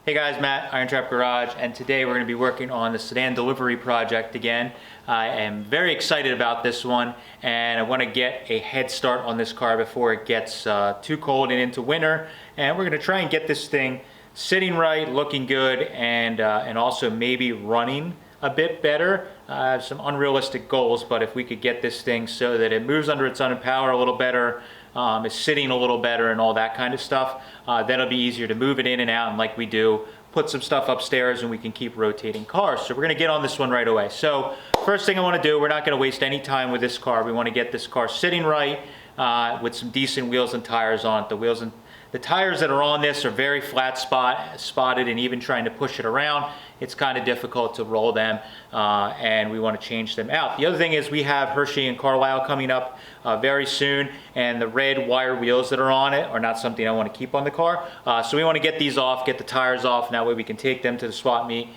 Hey guys, Matt, IronTrap Garage, and today we're going to be working on the Sedan delivery project again. I am very excited about this one, and I want to get a head start on this car before it gets too cold and into winter. And we're going to try and get this thing sitting right, looking good, and also maybe running a bit better. I have some unrealistic goals, but if we could get this thing so that it moves under its own power a little better, is sitting a little better and all that kind of stuff, then it'll be easier to move it in and out, and like we do, put some stuff upstairs and we can keep rotating cars. So we're gonna get on this one right away. So first thing I wanna do, we're not gonna waste any time with this car. We wanna get this car sitting right with some decent wheels and tires on it. The tires that are on this are very flat spotted, and even trying to push it around, it's kind of difficult to roll them, and we want to change them out. The other thing is we have Hershey and Carlisle coming up very soon, and the red wire wheels that are on it are not something I want to keep on the car. So we want to get these off, get the tires off, and that way we can take them to the swap meet,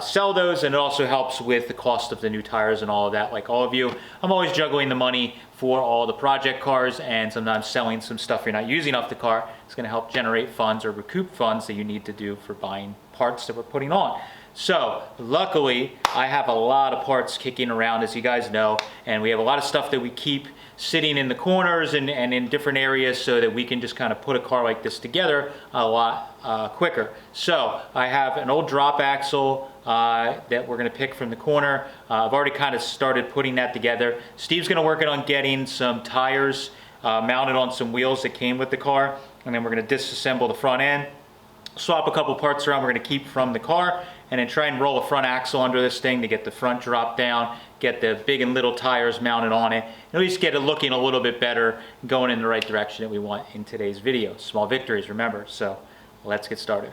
sell those, and it also helps with the cost of the new tires and all of that. Like all of you, I'm always juggling the money for all the project cars, and sometimes selling some stuff you're not using off the car. It's going to help generate funds or recoup funds that you need to do for buying parts that we're putting on. So luckily I have a lot of parts kicking around, as you guys know, and we have a lot of stuff that we keep sitting in the corners and in different areas so that we can just kind of put a car like this together a lot quicker. So I have an old drop axle that we're going to pick from the corner. I've already kind of started putting that together. Steve's going to work on getting some tires mounted on some wheels that came with the car, and then we're going to disassemble the front end, swap a couple parts around we're going to keep from the car, and then try and roll a front axle under this thing to get the front drop down, get the big and little tires mounted on it, and at least get it looking a little bit better, going in the right direction that we want in today's video. Small victories, remember. So let's get started.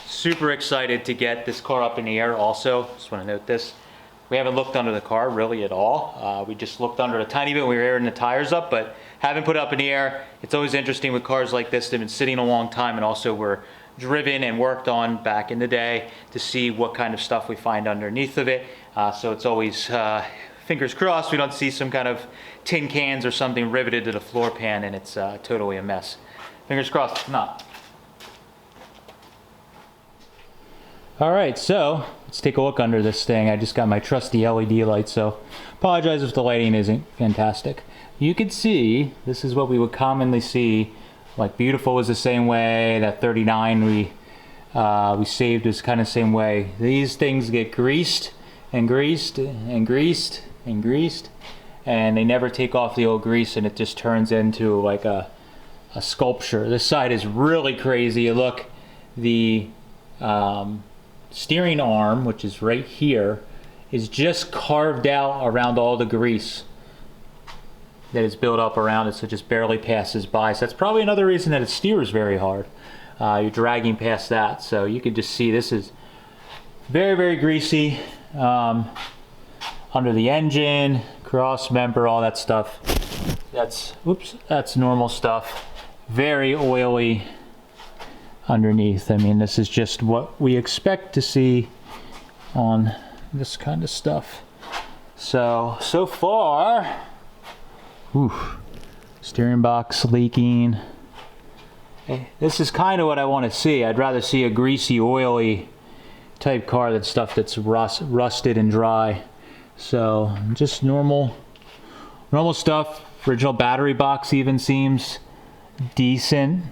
Super excited to get this car up in the air also. Just want to note this. We haven't looked under the car really at all. We just looked under a tiny bit when we were airing the tires up, but haven't put it up in the air. It's always interesting with cars like this. They've been sitting a long time, and also were driven and worked on back in the day, to see what kind of stuff we find underneath of it. So it's always fingers crossed we don't see some kind of tin cans or something riveted to the floor pan and it's totally a mess. Fingers crossed it's not. Alright, so let's take a look under this thing. I just got my trusty LED light, so apologize if the lighting isn't fantastic. You can see, this is what we would commonly see. Like Beautiful was the same way, that 39 we saved was kind of the same way. These things get greased and greased and greased and greased, and they never take off the old grease, and it just turns into like a sculpture. This side is really crazy. Look, the steering arm, which is right here, is just carved out around all the grease that is built up around it, so it just barely passes by. So that's probably another reason that it steers very hard. You're dragging past that, so you can just see this is very, very greasy under the engine, cross member, all that stuff. That's normal stuff. Very oily underneath. I mean, this is just what we expect to see on this kind of stuff. So far, steering box leaking. This is kind of what I want to see. I'd rather see a greasy, oily type car than stuff that's rusted and dry. So just normal stuff. Original battery box even seems decent.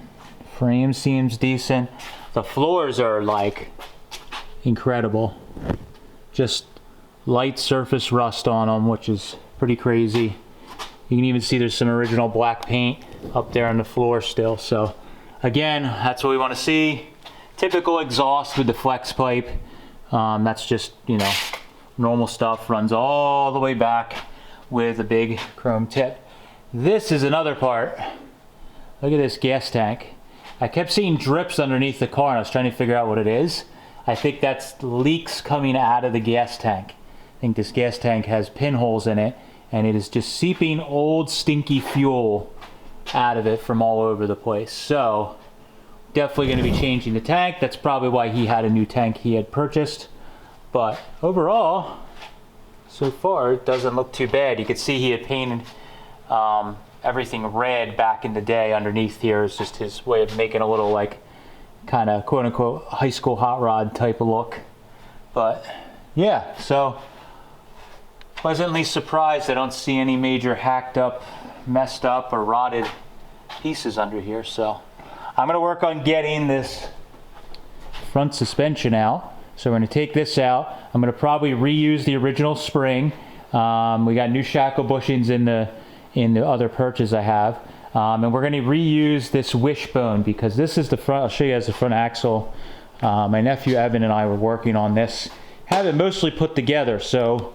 Frame seems decent. The floors are like incredible. Just light surface rust on them, which is pretty crazy. You can even see there's some original black paint up there on the floor still. So again, that's what we want to see. Typical exhaust with the flex pipe. That's just, you know, normal stuff. Runs all the way back with a big chrome tip. This is another part. Look at this gas tank. I kept seeing drips underneath the car, and I was trying to figure out what it is. I think that's leaks coming out of the gas tank. I think this gas tank has pinholes in it, and it is just seeping old stinky fuel out of it from all over the place. So definitely going to be changing the tank. That's probably why he had a new tank he had purchased. But overall, so far it doesn't look too bad. You can see he had painted everything red back in the day underneath here. Is just his way of making a little like kind of quote unquote high school hot rod type of look. But yeah, so pleasantly surprised I don't see any major hacked up, messed up, or rotted pieces under here. So I'm going to work on getting this front suspension out. So we're going to take this out. I'm going to probably reuse the original spring. We got new shackle bushings in the other perches I have. And we're going to reuse this wishbone because this is the front. I'll show you as the front axle. My nephew Evan and I were working on this. Have it mostly put together. So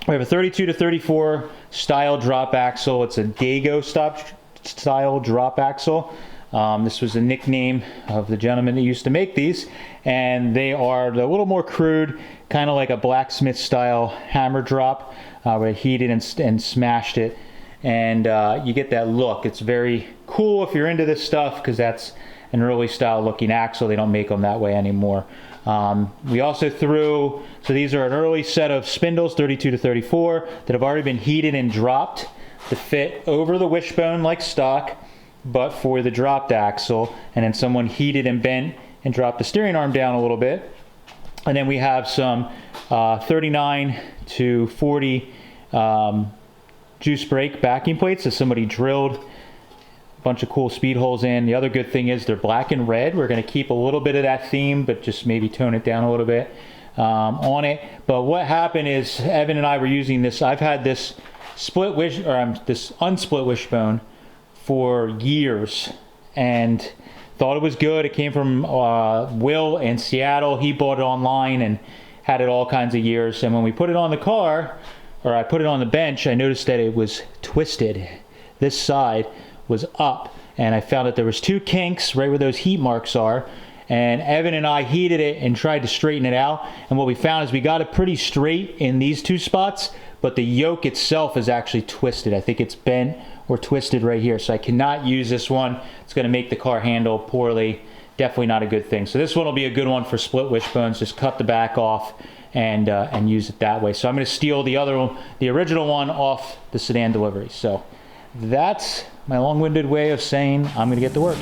we have a 32 to 34 style drop axle. It's a Dago style drop axle. This was a nickname of the gentleman that used to make these, and they are a little more crude, kind of like a blacksmith style hammer drop, where I heated and smashed it, and you get that look. It's very cool if you're into this stuff because that's an early style looking axle. They don't make them that way anymore. We also threw, so these are an early set of spindles, 32 to 34, that have already been heated and dropped to fit over the wishbone like stock, but for the dropped axle. And then someone heated and bent and dropped the steering arm down a little bit. And then we have some 39 to 40 juice brake backing plates that somebody drilled a bunch of cool speed holes in. The other good thing is they're black and red. We're going to keep a little bit of that theme, but just maybe tone it down a little bit on it. But what happened is Evan and I were using this. I've had this this unsplit wishbone for years and thought it was good. It came from Will in Seattle. He bought it online and had it all kinds of years. And when we put it on the car, or I put it on the bench, I noticed that it was twisted. This side was up, and I found that there was two kinks right where those heat marks are. And Evan and I heated it and tried to straighten it out. And what we found is we got it pretty straight in these two spots, but the yoke itself is actually twisted. I think it's bent or twisted right here. So I cannot use this one. It's going to make the car handle poorly. Definitely not a good thing. So this one will be a good one for split wishbones. Just cut the back off and use it that way. So I'm going to steal the original one off the Sedan delivery. So that's my long-winded way of saying I'm going to get to work.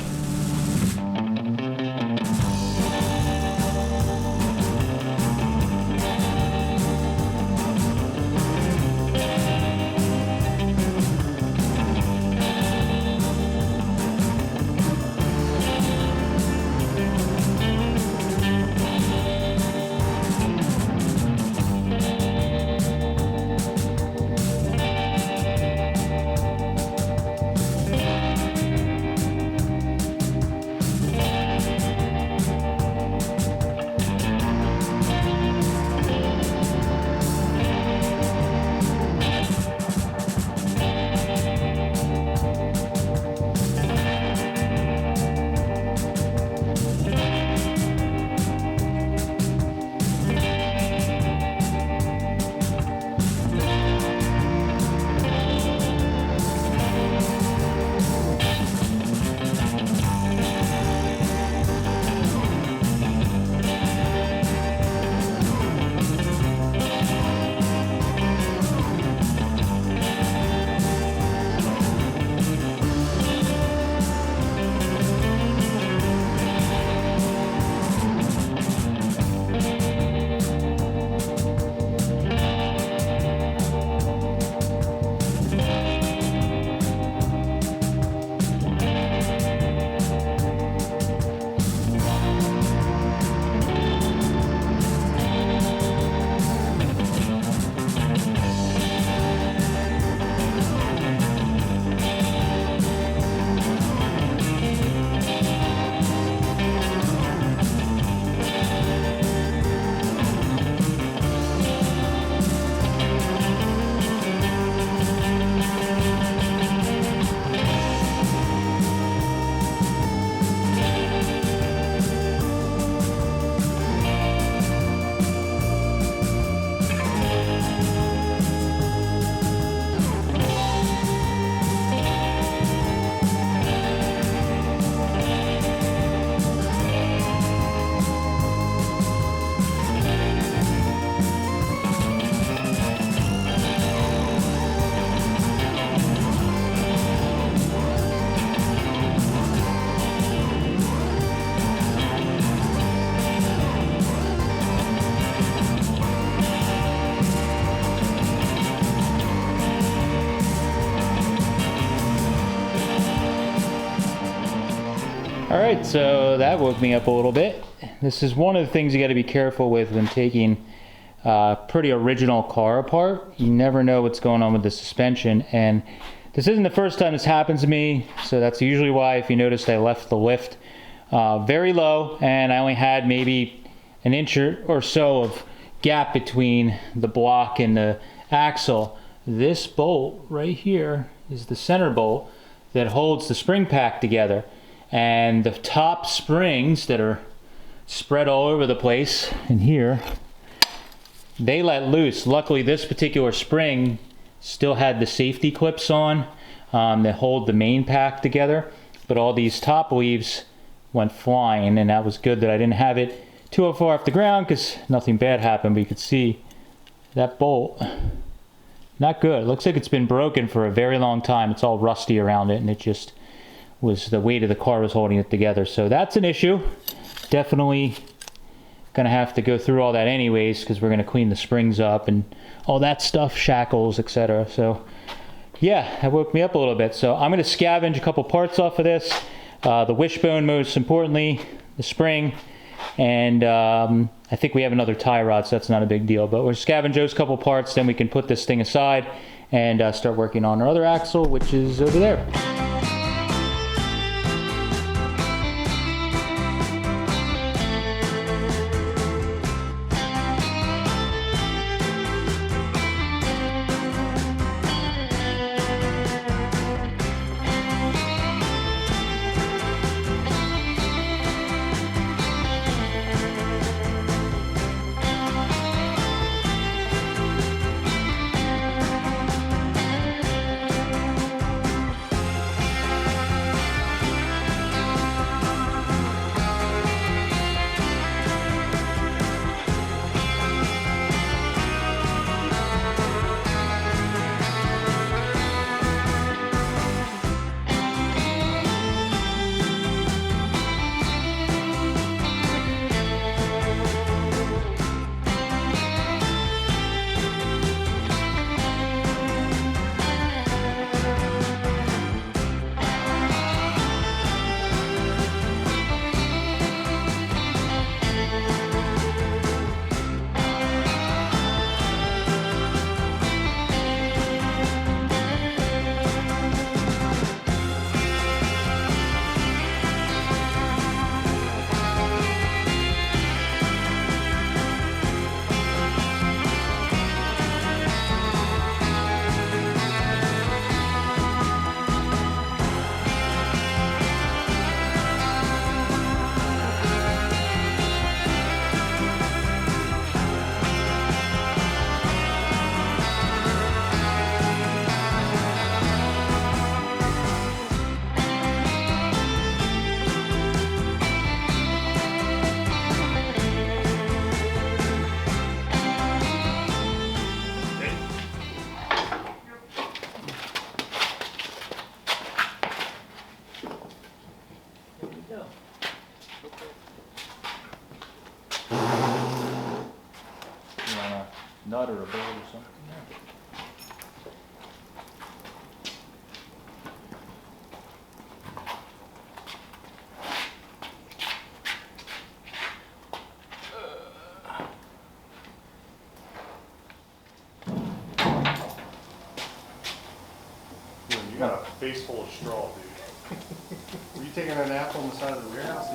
All right, so that woke me up a little bit. This is one of the things you got to be careful with when taking a pretty original car apart. You never know what's going on with the suspension, and this isn't the first time this happens to me, so that's usually why, if you noticed, I left the lift very low, and I only had maybe an inch or so of gap between the block and the axle. This bolt right here is the center bolt that holds the spring pack together. And the top springs that are spread all over the place in here, they let loose. Luckily, this particular spring still had the safety clips on that hold the main pack together, but all these top leaves went flying, and that was good that I didn't have it too far off the ground because nothing bad happened. But you could see that bolt, not good. It looks like it's been broken for a very long time. It's all rusty around it, and it just was the weight of the car was holding it together. So that's an issue. Definitely gonna have to go through all that anyways, because we're gonna clean the springs up and all that stuff, shackles, etc. So yeah, that woke me up a little bit. So I'm gonna scavenge a couple parts off of this. The wishbone, most importantly, the spring, and I think we have another tie rod, so that's not a big deal. But we'll scavenge those couple parts, then we can put this thing aside and start working on our other axle, which is over there. Nut or a bolt or something there. You got a face full of straw, dude. Were you taking a nap on the side of the warehouse?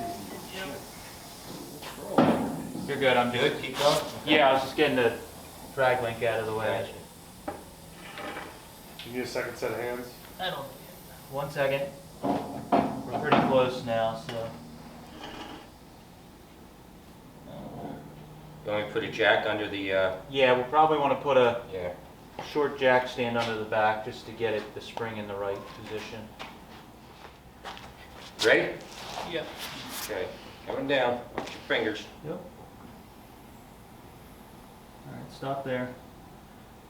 You're good, I'm good. Keep going? Yeah, I was just getting the drag link out of the way. You need a second set of hands? I don't. 1 second. We're pretty close now, so. You want me to put a jack under the, Yeah, we'll probably want to put a yeah. short jack stand under the back just to get the spring in the right position. Ready? Yep. Okay, coming down. Watch your fingers. Yep. All right, stop there.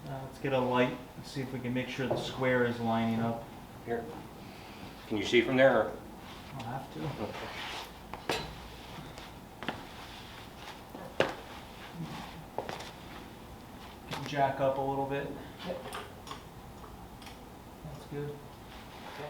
Let's get a light and see if we can make sure the square is lining up. Here. Can you see from there? Or? I'll have to. Can jack up a little bit. Yep. That's good. Okay.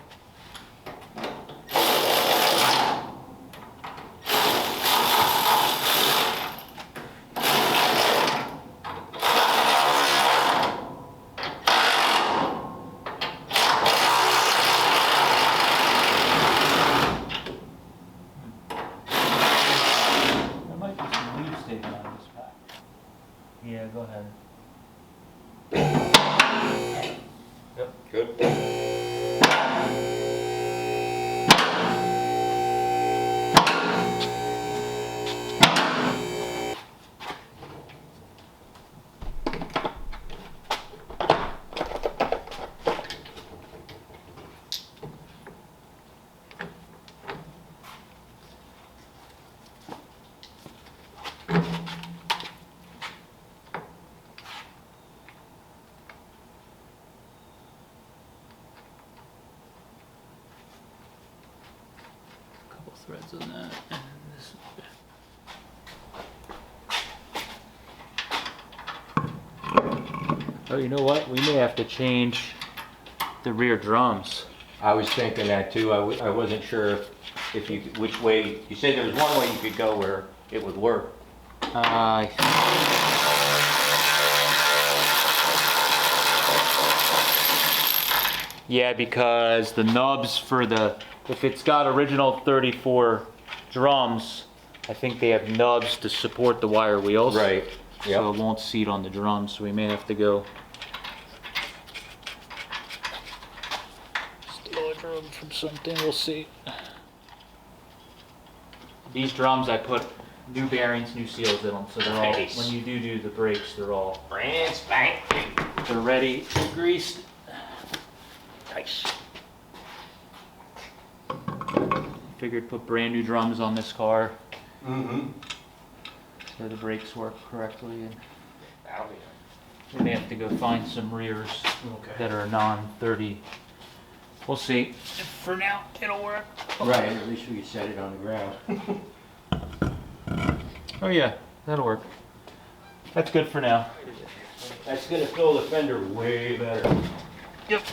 Yeah, go ahead. Yep, good. Couple threads on that. And this. Oh, you know what? We may have to change the rear drums. I was thinking that too. I wasn't sure if you, which way, you said there was one way you could go where it would work. Yeah, because the nubs for the, if it's got original 34 drums, I think they have nubs to support the wire wheels. Right, So yep. it won't seat on the drums, so we may have to go steal a drum from something, we'll see. These drums, I put new bearings, new seals in them, so they're all, Nice. when you do the brakes, they're all, Brand spanking. they're ready, greased. Nice. Figured put brand new drums on this car Mm-hmm. so the brakes work correctly, and That'll be we may have to go find some rears Okay. that are non-30. We'll see. For now, it'll work. right. At least we could set it on the ground. Oh yeah, that'll work. That's good for now. That's gonna fill the fender way better. Yep.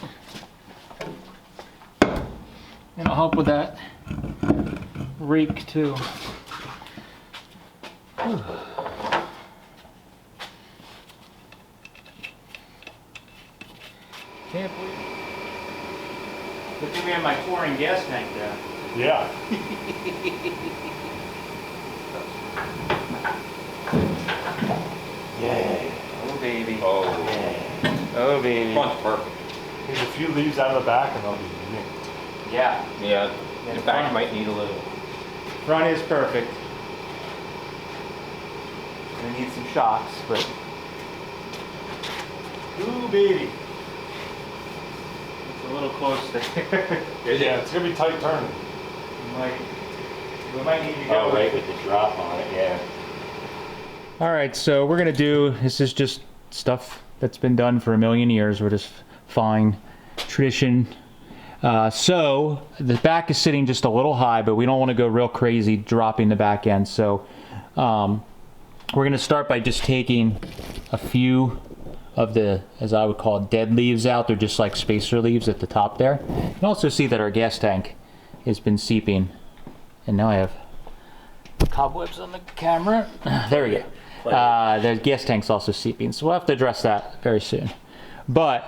And I'll help with that rake too. Whew. Can't believe it. Good thing we have my pouring gas tank there. Yeah. Yeah. Oh baby. Oh, Oh baby. front's perfect. There's a few leaves out of the back and they'll be mint. Yeah. Yeah, Yeah, the back front. might need a little. Front is perfect. Gonna need some shocks, but Ooh, baby. it's a little close to. Yeah, it's gonna be tight turning. We might need to go. Oh, right, with the drop on it, yeah. All right, so we're gonna do. This is just stuff that's been done for a million years. We're just following tradition. So the back is sitting just a little high, but we don't want to go real crazy dropping the back end. So we're gonna start by just taking a few of the, as I would call it, dead leaves out. They're just like spacer leaves at the top there. You can also see that our gas tank has been seeping, and now I have cobwebs on the camera. There we go. The gas tank's also seeping, so we'll have to address that very soon. But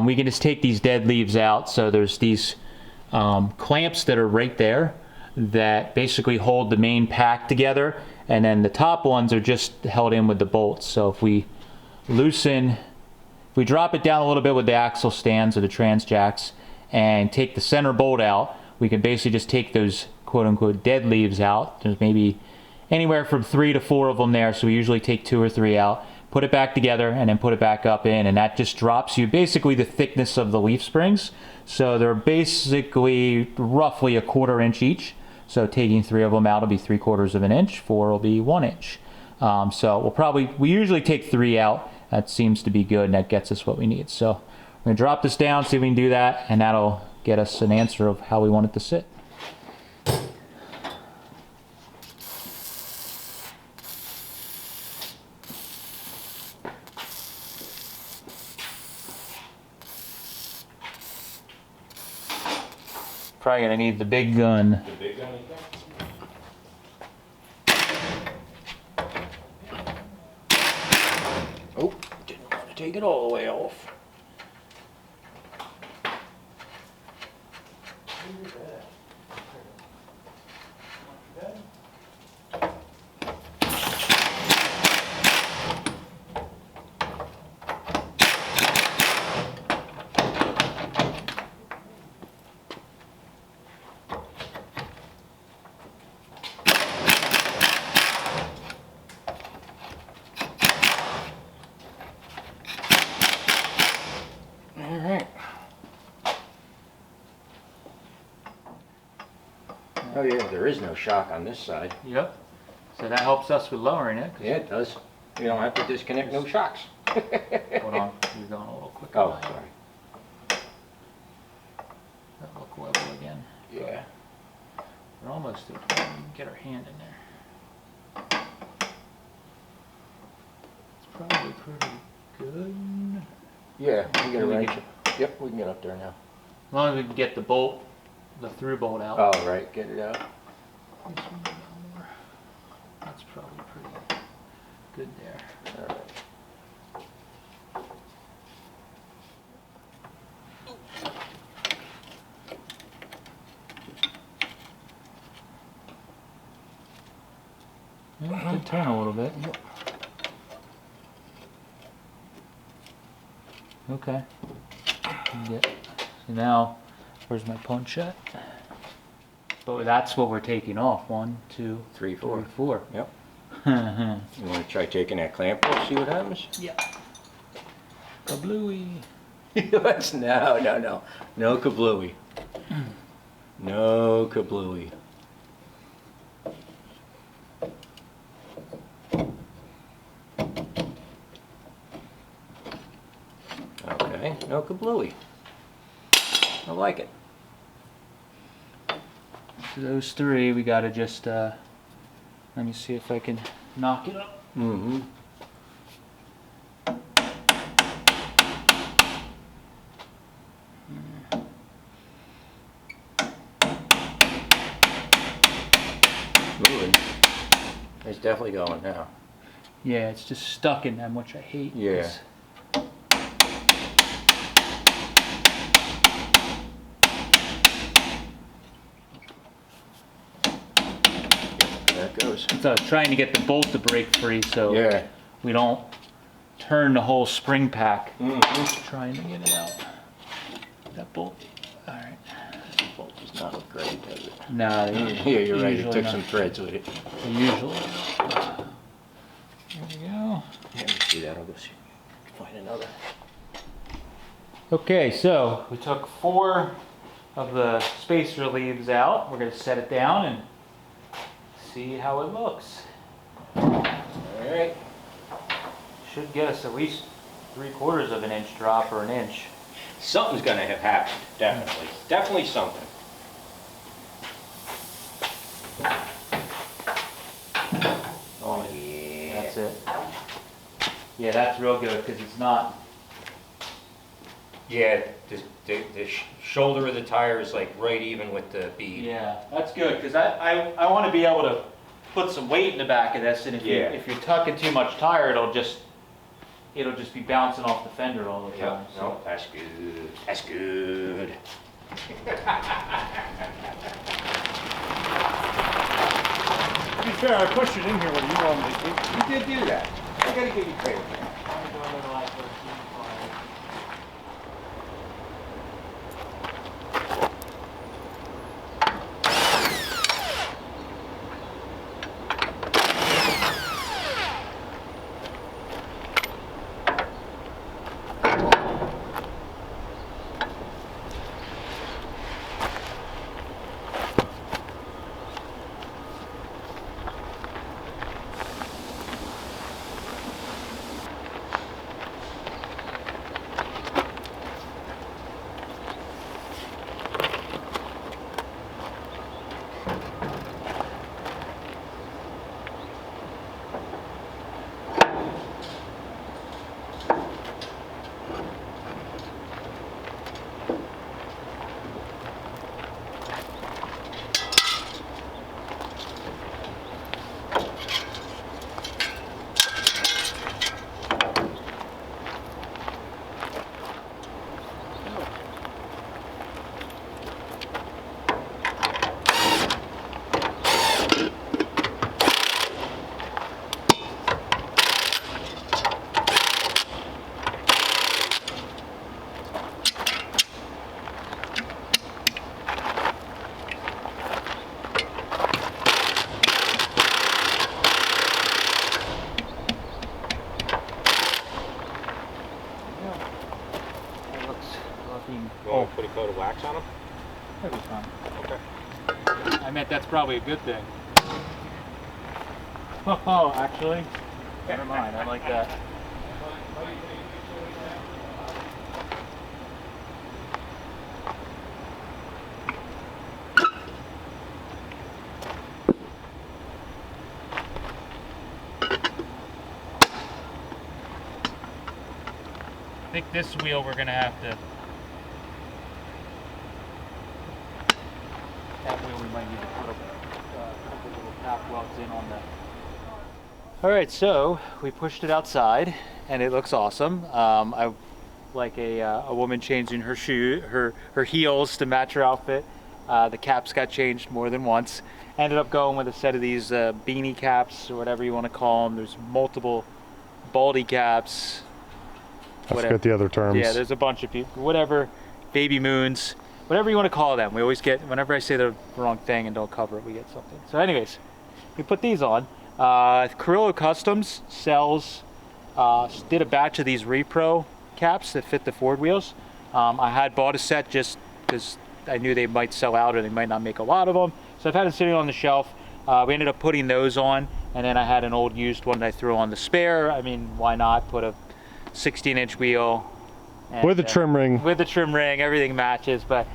we can just take these dead leaves out. So there's these clamps that are right there that basically hold the main pack together, and then the top ones are just held in with the bolts. So if we loosen, if we drop it down a little bit with the axle stands or the trans jacks and take the center bolt out, we can basically just take those quote-unquote dead leaves out. There's maybe anywhere from 3 to 4 of them there, so we usually take 2 or 3 out, put it back together, and then put it back up in, and that just drops you basically the thickness of the leaf springs. So they're basically roughly a 1/4 inch each. So taking 3 of them out will be 3/4 of an inch, 4 will be 1 inch. So we usually take 3 out. That seems to be good, and that gets us what we need. So I'm gonna drop this down, see if we can do that, and that'll get us an answer of how we want it to sit. Probably gonna need the big gun. The big gun, you think? Oh, didn't want to take it all the way off. Oh yeah, there is no shock on this side. Yep. So that helps us with lowering it. Yeah, it does. You don't have to disconnect no shocks. Hold on, you're going a little quicker. Oh, now. sorry. That look level again. Yeah. We're almost there. We can get our hand in there. It's probably pretty good. Yeah, we get a We wrench. can- Yep, we can get up there now. As long as we can get the bolt, the through bolt out. Oh, right, get it out. This one we got more. That's probably pretty good there. All right. Yeah, it did turn a little bit. Okay. Yeah. So now, where's my punch at? Oh, that's what we're taking off. 1, 2, 3, 4. 4. Yep. Yeah. You want to try taking that clamp off, see what happens? Kablooey. Let's no kablooey. No kablooey. Okay, no kablooey. I like it. So those three, we gotta just, let me see if I can knock it up. Mm-hmm. Moving. It's definitely going now. Yeah, it's just stuck in them, which I hate. Yeah. It's- There it goes. So I was trying to get the bolt to break free so Yeah. we don't turn the whole spring pack. Mm-hmm. Trying to get it out. That bolt. All right. Bolt does not look great, does it? No, Yeah, you're right. It usually took not. some threads with it. Usually. There we go. Let me see that. I'll go see. Find another. Okay, so we took 4 of the spacer leaves out. We're going to set it down and see how it looks. All right. Should get us at least 3/4 of an inch drop or an inch. Something's gonna have happened. Definitely. Definitely something. Oh yeah. That's it. Yeah, that's real good because it's not. Yeah. The shoulder of the tire is like right even with the bead. Yeah, that's good because I want to be able to put some weight in the back of this, and Yeah. if you're tucking too much tire, it'll just be bouncing off the fender all the time. Yep. No, that's good. That's good. To be fair, I pushed it in here when you wanted it. You did do that. I gotta give you credit for that. It looks fluffy. You want to put a coat of wax on them? That'd be fine. Okay. I meant that's probably a good thing. Oh, actually, never mind. I like that. I think this wheel we're gonna have to. That wheel we might need to put a couple little cap welds in on that. All right, so we pushed it outside, and it looks awesome. I like a woman changing her her heels to match her outfit. The caps got changed more than once. Ended up going with a set of these beanie caps, or whatever you want to call them. There's multiple baldy caps. I forget the other terms. Yeah, there's a bunch of people, whatever, baby moons, whatever you want to call them. We always get, whenever I say the wrong thing and don't cover it, we get something. So anyways, we put these on. Carrillo Customs sells, did a batch of these Repro caps that fit the Ford wheels. I had bought a set just because I knew they might sell out or they might not make a lot of them. So I've had them sitting on the shelf. We ended up putting those on, and then I had an old used one that I threw on the spare. I mean, why not put a 16-inch wheel and, with the trim ring. With the trim ring, everything matches. But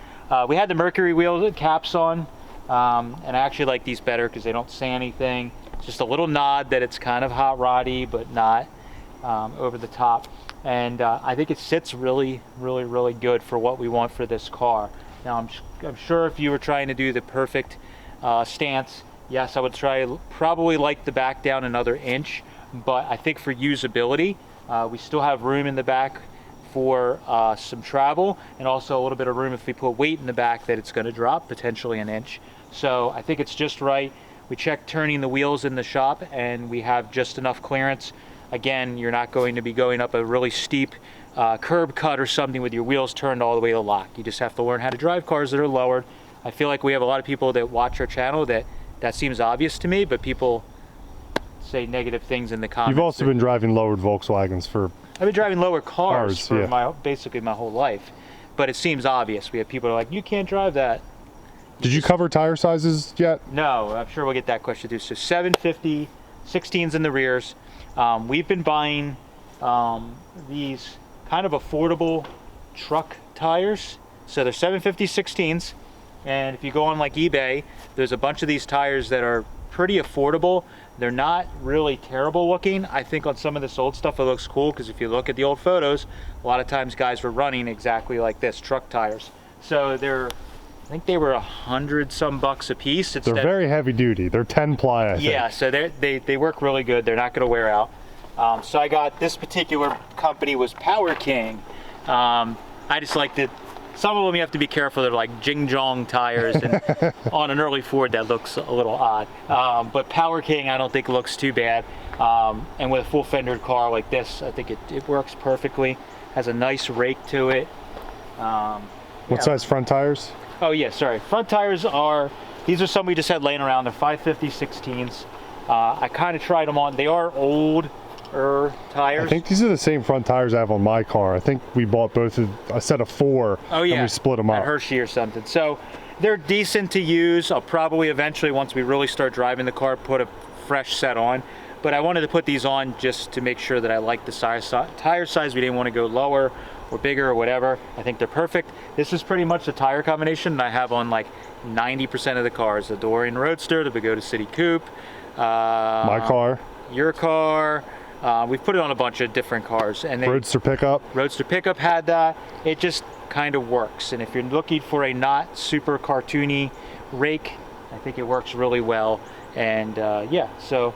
we had the Mercury wheel caps on, and I actually like these better because they don't say anything. It's just a little nod that it's kind of hot roddy, but not over the top. And I think it sits really, really, really good for what we want for this car. Now, I'm sure if you were trying to do the perfect stance, yes, I would probably like the back down another inch. But I think for usability, we still have room in the back for some travel, and also a little bit of room if we put weight in the back that it's going to drop potentially an inch. So I think it's just right. We checked turning the wheels in the shop, and we have just enough clearance. Again, you're not going to be going up a really steep curb cut or something with your wheels turned all the way to lock. You just have to learn how to drive cars that are lowered. I feel like we have a lot of people that watch our channel that seems obvious to me, but people say negative things in the comments. You've also been driving lowered Volkswagens for... I've been driving lower cars for yeah. basically my whole life, but it seems obvious. We have people who are like, you can't drive that. Did you cover tire sizes yet? No, I'm sure we'll get that question too. So 750, 16s in the rears. We've been buying these kind of affordable truck tires. So they're 750 16s, and if you go on like eBay, there's a bunch of these tires that are pretty affordable. They're not really terrible looking. I think on some of this old stuff it looks cool, because if you look at the old photos, a lot of times guys were running exactly like this, truck tires. So I think they were $100 some a piece. They're very heavy duty. They're 10 ply, I think. Yeah, so they work really good. They're not going to wear out. So I got, this particular company was Power King. I just like that. Some of them you have to be careful. They're like Jing Jong tires, and on an early Ford that looks a little odd. But Power King I don't think looks too bad. And with a full fendered car like this, I think it works perfectly. Has a nice rake to it. What size front tires? Oh yeah, sorry. Front tires these are some we just had laying around. They're 550 16s. I kind of tried them on. They are older tires. I think these are the same front tires I have on my car. I think we bought both a set of 4. Oh yeah, and we split them up. At Hershey or something. So they're decent to use. I'll probably eventually, once we really start driving the car, put a fresh set on. But I wanted to put these on just to make sure that I like the tire size. We didn't want to go lower or bigger or whatever. I think they're perfect. This is pretty much the tire combination that I have on like 90% of the cars. The DeLorean Roadster, the Pagoda City Coupe. My car. Your car. We've put it on a bunch of different cars. And Roadster pickup. Roadster pickup had that. It just kind of works. And if you're looking for a not super cartoony rake, I think it works really well. And yeah, so.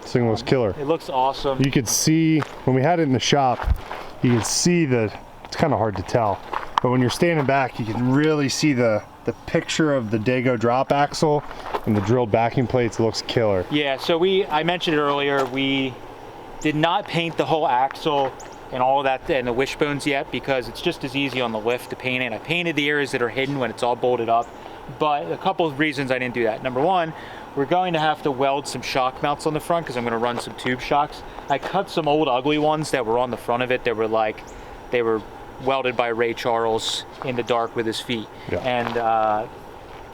This thing was killer. It looks awesome. You could see, when we had it in the shop, you can see it's kind of hard to tell, but when you're standing back, you can really see the picture of the Dago drop axle and the drilled backing plates. It looks killer. Yeah, so I mentioned it earlier, we did not paint the whole axle and all of that and the wishbones yet, because it's just as easy on the lift to paint it. I painted the areas that are hidden when it's all bolted up, but a couple of reasons I didn't do that. Number one, we're going to have to weld some shock mounts on the front because I'm going to run some tube shocks. I cut some old ugly ones that were on the front of it that were they were welded by Ray Charles in the dark with his feet. Yeah. And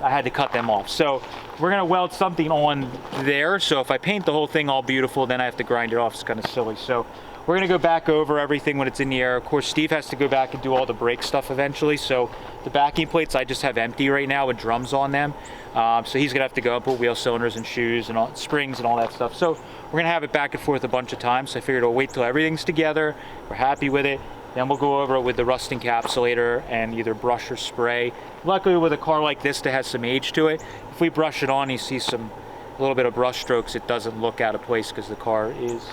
I had to cut them off. So we're gonna weld something on there. So if I paint the whole thing all beautiful, then I have to grind it off. It's kind of silly. So we're gonna go back over everything when it's in the air. Of course, Steve has to go back and do all the brake stuff eventually. So the backing plates I just have empty right now with drums on them. So he's gonna have to go and put wheel cylinders and shoes and all, springs and all that stuff. So we're gonna have it back and forth a bunch of times. So I figured I'll wait till everything's together. We're happy with it. Then we'll go over it with the rust encapsulator and either brush or spray. Luckily with a car like this that has some age to it, if we brush it on, you see a little bit of brush strokes, it doesn't look out of place because the car is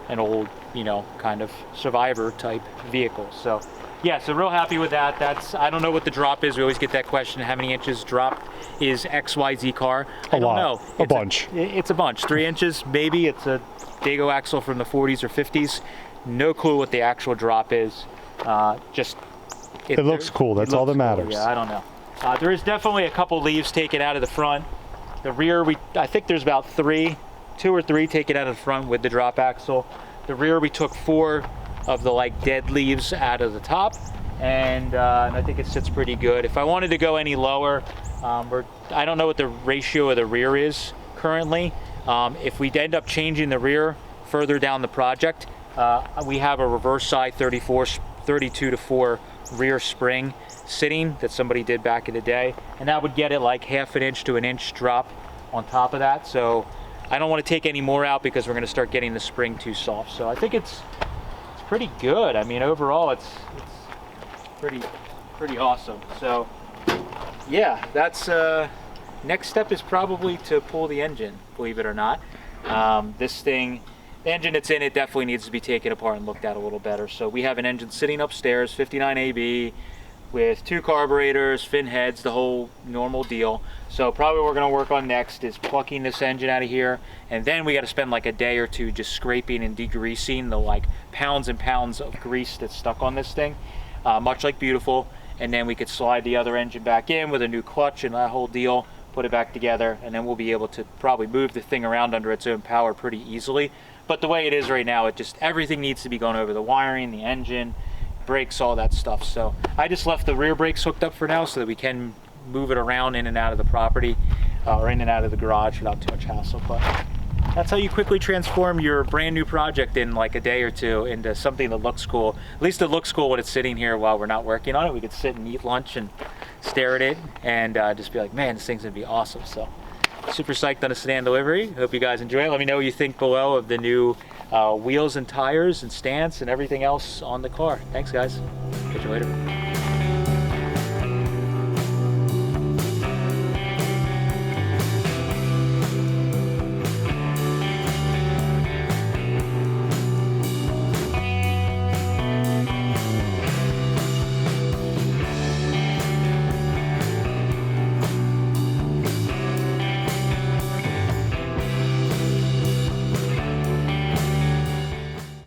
an old, you know, kind of survivor type vehicle. So yeah, so real happy with that. I don't know what the drop is. We always get that question, how many inches drop is XYZ car? I don't know. A bunch. It's a bunch. 3 inches, maybe. It's a Dago axle from the 40s or 50s. No clue what the actual drop is. It looks cool. That's all that matters. Cool. Yeah, I don't know. There is definitely a couple leaves taken out of the front. The rear, I think there's about 2 or 3 taken out of the front with the drop axle. The rear, we took 4 of the like dead leaves out of the top, and I think it sits pretty good. If I wanted to go any lower, I don't know what the ratio of the rear is currently. If we end up changing the rear further down the project, we have a reverse side 32-4 rear spring sitting that somebody did back in the day, and that would get it like 1/2 inch to 1 inch drop on top of that. So I don't want to take any more out because we're going to start getting the spring too soft. So I think it's pretty good. I mean, overall it's pretty awesome. So yeah, that's next step is probably to pull the engine, believe it or not. This thing, the engine that's in it definitely needs to be taken apart and looked at a little better. So we have an engine sitting upstairs, 59 AB, with 2 carburetors, fin heads, the whole normal deal. So probably what we're gonna work on next is plucking this engine out of here, and then we gotta spend like a day or two just scraping and degreasing the like pounds and pounds of grease that's stuck on this thing, much like Beautiful. And then we could slide the other engine back in with a new clutch and that whole deal, put it back together, and then we'll be able to probably move the thing around under its own power pretty easily. But the way it is right now, everything needs to be going over: the wiring, the engine, brakes, all that stuff. So I just left the rear brakes hooked up for now so that we can move it around in and out of the property or in and out of the garage without too much hassle. But that's how you quickly transform your brand new project in like a day or two into something that looks cool. At least it looks cool when it's sitting here while we're not working on it. We could sit and eat lunch and stare at it and just be like, man, this thing's gonna be awesome. So super psyched on a Sedan delivery. Hope you guys enjoy it. Let me know what you think below of the new wheels and tires and stance and everything else on the car. Thanks guys. Catch you later.